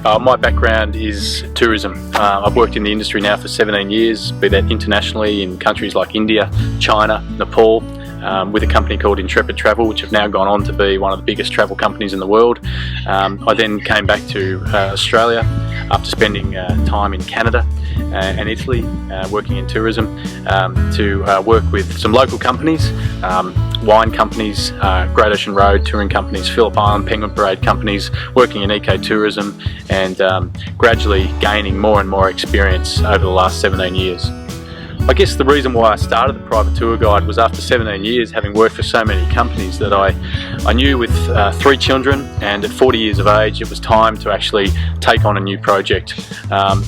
My background is tourism. I've worked in the industry now for 17 years, be that internationally in countries like India, China, Nepal, with a company called Intrepid Travel, which have now gone on to be one of the biggest travel companies in the world. I then came back to Australia after spending time in Canada and Italy working in tourism to work with some local companies, wine companies, Great Ocean Road touring companies, Phillip Island Penguin Parade companies, working in eco-tourism and gradually gaining more and more experience over the last 17 years. I guess the reason why I started the private tour guide was after 17 years having worked for so many companies that I knew with 3 children and at 40 years of age it was time to actually take on a new project.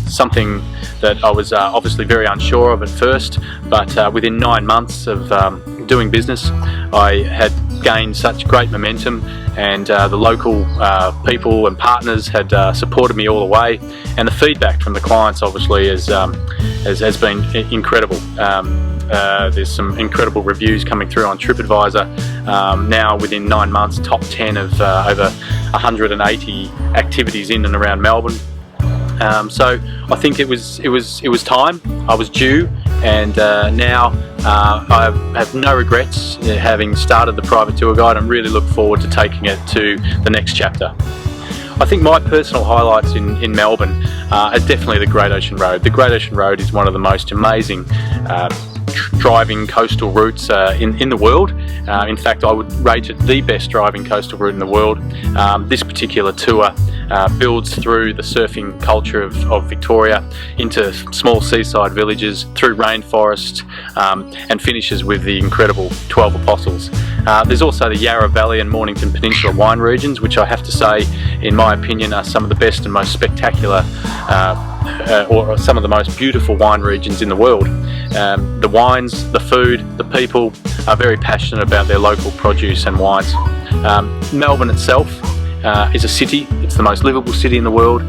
Something that I was obviously very unsure of at first, but within 9 months of doing business I had gained such great momentum, and the local people and partners had supported me all the way, and the feedback from the clients obviously has been incredible. There's some incredible reviews coming through on TripAdvisor. Now within 9 months, top 10 of over 180 activities in and around Melbourne. So I think it was time. I was due, and now I have no regrets having started the private tour guide and really look forward to taking it to the next chapter. I think my personal highlights in Melbourne are definitely the Great Ocean Road. The Great Ocean Road is one of the most amazing driving coastal routes in the world. In fact, I would rate it the best driving coastal route in the world. This particular tour builds through the surfing culture of Victoria into small seaside villages, through rainforest, and finishes with the incredible 12 Apostles. There's also the Yarra Valley and Mornington Peninsula wine regions, which I have to say, in my opinion, are some of the best and most spectacular or some of the most beautiful wine regions in the world. The wines, the food, the people are very passionate about their local produce and wines. Melbourne itself is a city. It's the most livable city in the world.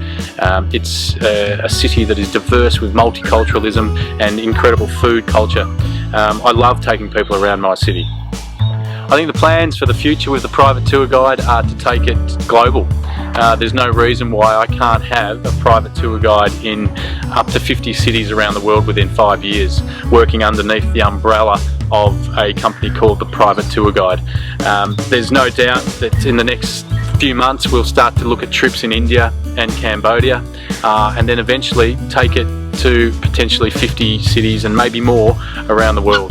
It's a city that is diverse with multiculturalism and incredible food culture. I love taking people around my city. I think the plans for the future with the private tour guide are to take it global. There's no reason why I can't have a private tour guide in up to 50 cities around the world within 5 years, working underneath the umbrella of a company called the Private Tour Guide. There's no doubt that in the next few months we'll start to look at trips in India and Cambodia, and then eventually take it to potentially 50 cities and maybe more around the world.